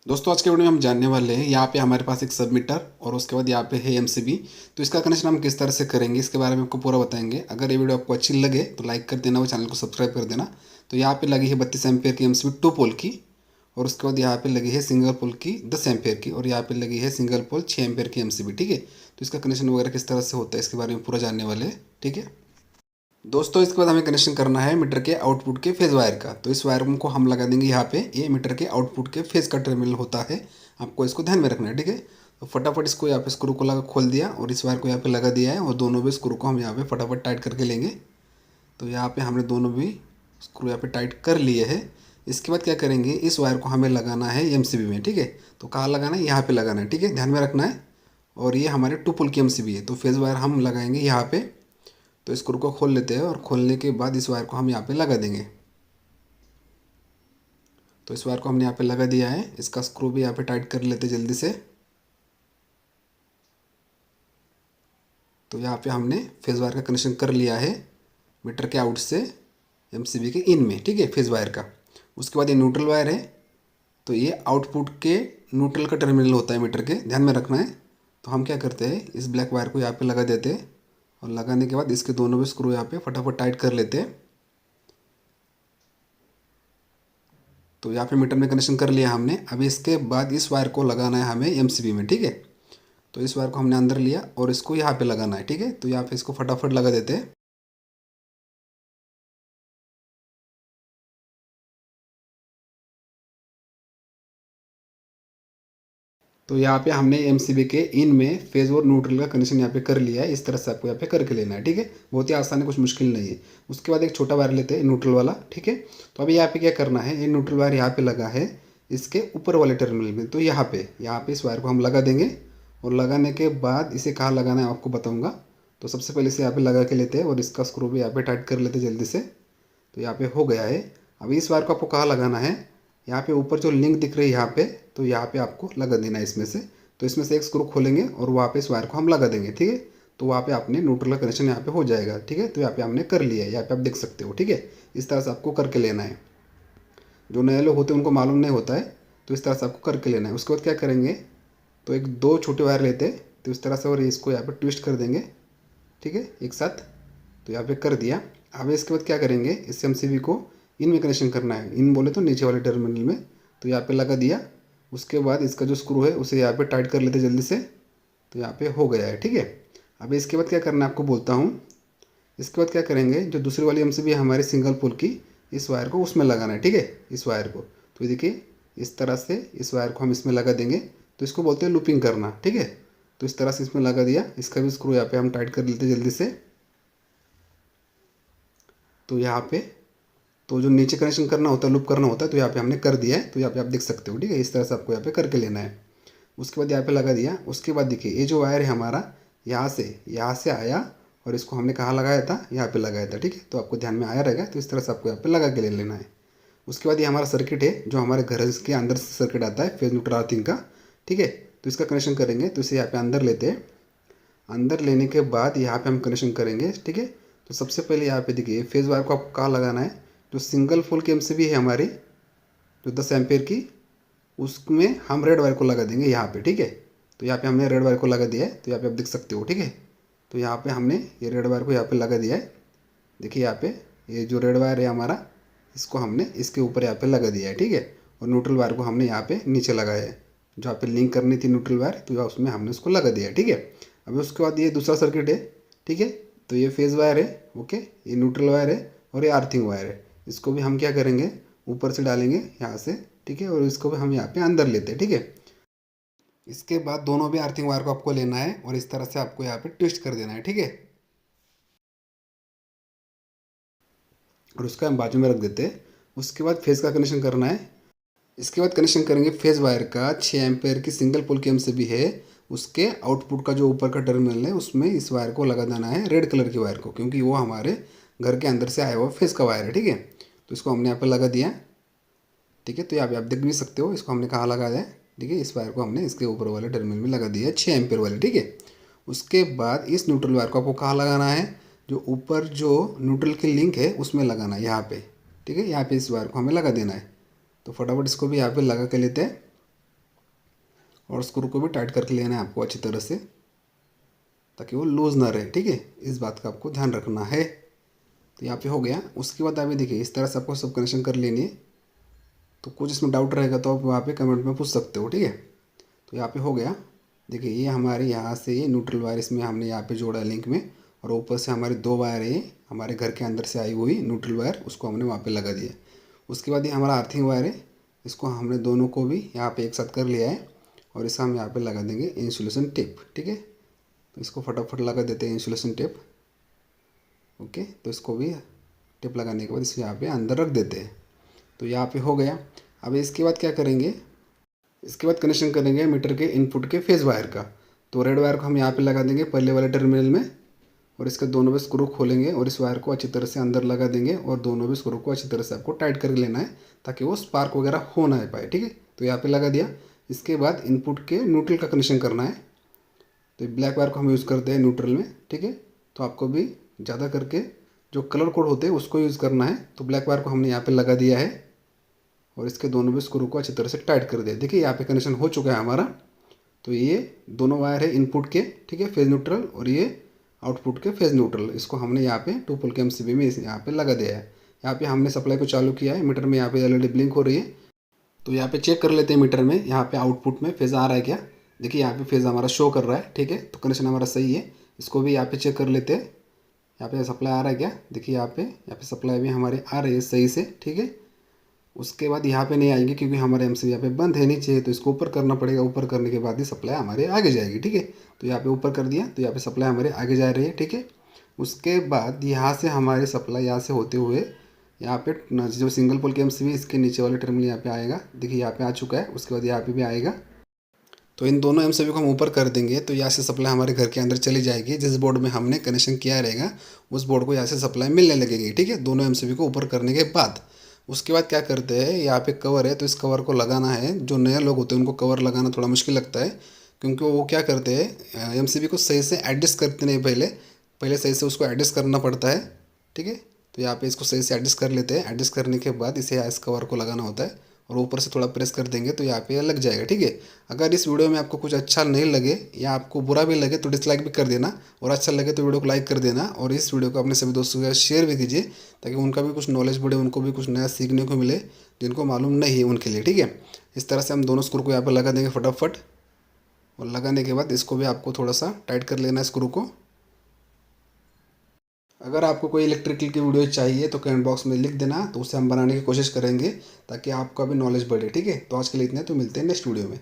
दोस्तों आज के वीडियो में हम जानने वाले हैं यहाँ पे हमारे पास एक सबमीटर और उसके बाद यहाँ पे है एमसीबी। तो इसका कनेक्शन हम किस तरह से करेंगे इसके बारे में आपको पूरा बताएंगे। अगर ये वीडियो आपको अच्छी लगे तो लाइक कर देना, वो चैनल को सब्सक्राइब कर देना। तो यहाँ पे लगी है 32 एम्पेयर की एमसीबी 2 पोल की, और उसके बाद यहाँ पे लगी है सिंगल पोल की 10 एम्पेयर की, और यहाँ पे लगी है सिंगल पोल 6 एम्पेयर की एमसीबी। ठीक है, तो इसका कनेक्शन वगैरह किस तरह से होता है इसके बारे में पूरा जानने वाले हैं। ठीक है दोस्तों, इसके बाद हमें कनेक्शन करना है मीटर के आउटपुट के फेज़ वायर का। तो इस वायर को हम लगा देंगे यहाँ पे, ये मीटर के आउटपुट के फेज़ का टर्मिनल होता है, आपको इसको ध्यान में रखना है। ठीक है, तो फटाफट इसको यहाँ पे स्क्रू को लगा खोल दिया और इस वायर को यहाँ पे लगा दिया है, और दोनों भी स्क्रू को हम यहाँ पे फटाफट टाइट करके लेंगे। तो यहाँ पे हमने दोनों भी स्क्रू यहाँ पे टाइट कर लिए हैं। इसके बाद क्या करेंगे, इस वायर को हमें लगाना है एमसीबी में। ठीक है, तो कहाँ लगाना है, यहाँ पे लगाना है। ठीक है, ध्यान में रखना है। और ये हमारे 2 पोल की एमसीबी है, तो फेज़ वायर हम लगाएंगे यहाँ पे। तो स्क्रू को खोल लेते हैं, और खोलने के बाद इस वायर को हम यहाँ पे लगा देंगे। तो इस वायर को हमने यहाँ पे लगा दिया है, इसका स्क्रू भी यहाँ पे टाइट कर लेते हैं जल्दी से। तो यहाँ पे हमने फेज़ वायर का कनेक्शन कर लिया है मीटर के आउट से एमसीबी के इन में। ठीक है, फेज़ वायर का। उसके बाद ये न्यूट्रल वायर है, तो ये आउटपुट के न्यूट्रल का टर्मिनल होता है मीटर के, ध्यान में रखना है। तो हम क्या करते हैं, इस ब्लैक वायर को यहाँ पे लगा देते हैं, और लगाने के बाद इसके दोनों भी स्क्रू यहाँ पे फटाफट टाइट कर लेते हैं। तो यहाँ पे मीटर में कनेक्शन कर लिया हमने। अभी इसके बाद इस वायर को लगाना है हमें एमसीबी में। ठीक है, तो इस वायर को हमने अंदर लिया और इसको यहाँ पे लगाना है। ठीक है, तो यहाँ पे इसको फटाफट लगा देते हैं। तो यहाँ पे हमने एमसीबी के इन में फेज़ और न्यूट्रल का कनेक्शन यहाँ पे कर लिया है। इस तरह से आपको यहाँ पे करके लेना है। ठीक है, बहुत ही आसान है, कुछ मुश्किल नहीं है। उसके बाद एक छोटा वायर लेते हैं न्यूट्रल वाला। ठीक है, तो अभी यहाँ पे क्या करना है, ये न्यूट्रल वायर यहाँ पे लगा है इसके ऊपर वाले टर्मिनल में। तो यहाँ पे इस वायर को हम लगा देंगे, और लगाने के बाद इसे कहाँ लगाना है आपको बताऊँगा। तो सबसे पहले इसे यहाँ पे लगा के लेते हैं, और इसका स्क्रू भी यहाँ पे टाइट कर लेते हैं जल्दी से। तो यहाँ पे हो गया है। अभी इस वायर को आपको कहाँ लगाना है, यहाँ पे ऊपर जो लिंक दिख रही है यहाँ पे, तो यहाँ पे आपको लगा देना है इसमें से। तो इसमें से एक स्क्रू खोलेंगे और वहाँ पे इस वायर को हम लगा देंगे। ठीक है, तो वहाँ पे आपने न्यूट्रल का कनेक्शन यहाँ पे हो जाएगा। ठीक है, तो यहाँ पे हमने कर लिया है, यहाँ पे आप देख सकते हो। ठीक है, इस तरह से आपको करके लेना है। जो नए लोग होते हैं उनको मालूम नहीं होता है, तो इस तरह से आपको करके लेना है। उसके बाद क्या करेंगे, तो एक दो छोटे वायर लेते हैं, तो इस तरह से, और इसको यहाँ पर ट्विस्ट कर देंगे। ठीक है, एक साथ। तो यहाँ पे कर दिया। अब इसके बाद क्या करेंगे, इस एमसीबी को इन में कनेक्शन करना है। इन बोले तो नीचे वाले टर्मिनल में। तो यहाँ पे लगा दिया। उसके बाद इसका जो स्क्रू है उसे यहाँ पे टाइट कर लेते जल्दी से। तो यहाँ पे हो गया है। ठीक है, अब इसके बाद क्या करना है आपको बोलता हूँ। इसके बाद क्या करेंगे, जो दूसरी वाली एमसीबी है हमारी सिंगल पोल की, इस वायर को उसमें लगाना है। ठीक है, इस वायर को। तो देखिए इस तरह से इस वायर को हम इसमें लगा देंगे। तो इसको बोलते हैं लूपिंग करना। ठीक है, तो इस तरह से इसमें लगा दिया। इसका भी स्क्रू यहाँ पे हम टाइट कर लेते जल्दी से। तो यहाँ पे तो जो नीचे कनेक्शन करना होता है, लूप करना होता है, तो यहाँ पे हमने कर दिया है। तो यहाँ पे आप देख सकते हो। ठीक है, इस तरह से आपको यहाँ पे करके लेना है। उसके बाद यहाँ पे लगा दिया। उसके बाद देखिए ये जो वायर है हमारा, यहाँ से आया, और इसको हमने कहाँ लगाया था, यहाँ पे लगाया था। ठीक है, तो आपको ध्यान में आया रहेगा। तो इस तरह से आपको यहाँ पे लगा के ले लेना है। उसके बाद ये हमारा सर्किट है, जो हमारे घर के अंदर से सर्किट आता है फेज न्यूट्रल अर्थिंग का। ठीक है, तो इसका कनेक्शन करेंगे। तो इसे यहाँ पे अंदर लेते हैं। अंदर लेने के बाद यहाँ पे हम कनेक्शन करेंगे। ठीक है, तो सबसे पहले यहाँ पे देखिए फेज़ वायर को आपको कहाँ लगाना है, जो सिंगल पोल की एमसीबी है हमारी, जो 10 एम्पेयर की, उसमें हम रेड वायर को लगा देंगे यहाँ पे। ठीक है, तो यहाँ पे हमने रेड वायर को लगा दिया है। तो यहाँ पे आप देख सकते हो। ठीक है, तो यहाँ पे हमने ये रेड वायर को यहाँ पे लगा दिया है। देखिए यहाँ पे ये जो रेड वायर है हमारा, इसको हमने इसके ऊपर यहाँ पे लगा दिया है। ठीक है, और न्यूट्रल वायर को हमने यहाँ पे नीचे लगाया है। जहाँ पे लिंक करनी थी न्यूट्रल वायर, तो उसमें हमने उसको लगा दिया है। ठीक है, अभी उसके बाद ये दूसरा सर्किट है। ठीक है, तो ये फेज़ वायर है, ओके, ये न्यूट्रल वायर है, और ये अर्थिंग वायर है। इसको भी हम क्या करेंगे, ऊपर से डालेंगे यहाँ से। ठीक है, और इसको भी हम यहाँ पे अंदर लेते हैं। ठीक है, इसके बाद दोनों भी अर्थिंग वायर को आपको लेना है, और इस तरह से आपको यहाँ पे ट्विस्ट कर देना है। ठीक है, और उसको हम बाजू में रख देते हैं। उसके बाद फेज़ का कनेक्शन करना है। इसके बाद कनेक्शन करेंगे फेज़ वायर का 6 एम्पेयर की सिंगल पोल की एमसीबी है, उसके आउटपुट का जो ऊपर का टर्मिनल है उसमें इस वायर को लगा देना है, रेड कलर की वायर को, क्योंकि वो हमारे घर के अंदर से आया हुआ फेज़ का वायर है। ठीक है, तो इसको हमने यहाँ पर लगा दिया। ठीक है, तो यहाँ पे आप देख भी सकते हो इसको हमने कहाँ लगाया है। ठीक है, इस वायर को हमने इसके ऊपर वाले टर्मिनल में लगा दिया है, 6 एम्पेयर वाले। ठीक है, उसके बाद इस न्यूट्रल वायर को आपको कहाँ लगाना है, जो ऊपर जो न्यूट्रल की लिंक है उसमें लगाना है, यहाँ पे। ठीक है, यहाँ पे इस वायर को हमें लगा देना है। तो फटाफट इसको भी यहाँ पे लगा के लेते हैं। और स्क्रू को भी टाइट करके लेना है आपको अच्छी तरह से, ताकि वो लूज़ ना रहे। ठीक है, इस बात का आपको ध्यान रखना है। तो यहाँ पे हो गया। उसके बाद अभी देखिए इस तरह से आपको सब कनेक्शन कर लेनी है। तो कुछ इसमें डाउट रहेगा तो आप वहाँ पे कमेंट में पूछ सकते हो। ठीक है, तो यहाँ पे हो गया। देखिए ये हमारे यहाँ से ये न्यूट्रल वायर इसमें हमने यहाँ पे जोड़ा लिंक में, और ऊपर से हमारे 2 वायर है हमारे घर के अंदर से आई हुई न्यूट्रल वायर, उसको हमने वहाँ पे लगा दिया। उसके बाद ये हमारा अर्थिंग वायर है, इसको हमने दोनों को भी यहाँ पे एक साथ कर लिया है, और इसका हम यहाँ पे लगा देंगे इंसुलेशन टेप। ठीक है, तो इसको फटाफट लगा देते हैं इंसुलेशन टेप। ओके, तो इसको भी टेप लगाने के बाद इसे यहाँ पे अंदर रख देते हैं। तो यहाँ पे हो गया। अब इसके बाद क्या करेंगे, इसके बाद कनेक्शन करेंगे मीटर के इनपुट के फेज़ वायर का। तो रेड वायर को हम यहाँ पे लगा देंगे पहले वाले टर्मिनल में, और इसके दोनों भी स्क्रू खोलेंगे और इस वायर को अच्छी तरह से अंदर लगा देंगे, और दोनों भी स्क्रू को अच्छी तरह से आपको टाइट करके लेना है, ताकि वो स्पार्क वगैरह हो ना पाए। ठीक है, तो यहाँ पे लगा दिया। इसके बाद इनपुट के न्यूट्रल का कनेक्शन करना है। तो ब्लैक वायर को हम यूज़ करते हैं न्यूट्रल में। ठीक है, तो आपको भी ज़्यादा करके जो कलर कोड होते हैं उसको यूज़ करना है। तो ब्लैक वायर को हमने यहाँ पे लगा दिया है, और इसके दोनों भी स्क्रू को अच्छी तरह से टाइट कर दिया। देखिए यहाँ पे कनेक्शन हो चुका है हमारा। तो ये दोनों वायर है इनपुट के, ठीक है, फेज़ न्यूट्रल, और ये आउटपुट के फेज़ न्यूट्रल। इसको हमने यहाँ पे 2 पोल के एमसीबी में यहाँ पे लगा दिया है। यहाँ पे हमने सप्लाई को चालू किया है। मीटर में यहाँ पे एलईडी ब्लिंक हो रही है। तो यहाँ पे चेक कर लेते हैं मीटर में यहाँ पे आउटपुट में फेज़ आ रहा है क्या। देखिए यहाँ पे फेज़ हमारा शो कर रहा है। ठीक है, तो कनेक्शन हमारा सही है। इसको भी यहाँ पे चेक कर लेते हैं, यहाँ पे सप्लाई आ रहा है क्या। देखिए यहाँ पे सप्लाई भी हमारे आ रही है सही से। ठीक है, उसके बाद यहाँ पे नहीं आएंगे क्योंकि हमारे एमसीबी यहाँ पे बंद है नीचे, तो इसको ऊपर करना पड़ेगा। ऊपर करने के बाद ही सप्लाई हमारे आगे जाएगी। ठीक है, तो यहाँ पे ऊपर कर दिया, तो यहाँ पे सप्लाई हमारे आगे जा रही है। ठीक है, उसके बाद यहाँ से हमारी सप्लाई यहाँ से होते हुए यहाँ पे जो सिंगल पोल के एमसीबी इसके नीचे वाले टर्मिनल यहाँ पे आएगा। देखिए यहाँ पे आ चुका है। उसके बाद यहाँ पे भी आएगा। तो इन दोनों एमसीबी को हम ऊपर कर देंगे, तो यहाँ से सप्लाई हमारे घर के अंदर चली जाएगी। जिस बोर्ड में हमने कनेक्शन किया रहेगा उस बोर्ड को यहाँ से सप्लाई मिलने लगेगी। ठीक है, दोनों एमसीबी को ऊपर करने के बाद उसके बाद क्या करते हैं, यहाँ पे कवर है तो इस कवर को लगाना है। जो नए लोग होते हैं उनको कवर लगाना थोड़ा मुश्किल लगता है, क्योंकि वो क्या करते हैं एमसीबी को सही से एडजस्ट करते नहीं, पहले सही से उसको एडजस्ट करना पड़ता है। ठीक है, तो यहाँ पे इसको सही से एडजस्ट कर लेते हैं। एडजस्ट करने के बाद इसे इस कवर को लगाना होता है, और ऊपर से थोड़ा प्रेस कर देंगे तो यहाँ पे लग जाएगा। ठीक है, अगर इस वीडियो में आपको कुछ अच्छा नहीं लगे या आपको बुरा भी लगे तो डिसलाइक भी कर देना, और अच्छा लगे तो वीडियो को लाइक कर देना, और इस वीडियो को अपने सभी दोस्तों के साथ शेयर भी कीजिए, ताकि उनका भी कुछ नॉलेज बढ़े, उनको भी कुछ नया सीखने को मिले जिनको मालूम नहीं है उनके लिए। ठीक है, इस तरह से हम दोनों स्क्रू को यहाँ पर लगा देंगे फटाफट, और लगाने के बाद इसको भी आपको थोड़ा सा टाइट कर लेना है स्क्रू को। अगर आपको कोई इलेक्ट्रिकल की वीडियो चाहिए तो कमेंट बॉक्स में लिख देना, तो उसे हम बनाने की कोशिश करेंगे ताकि आपका भी नॉलेज बढ़े। ठीक है, तो आज के लिए इतना, तो मिलते हैं नेक्स्ट वीडियो में।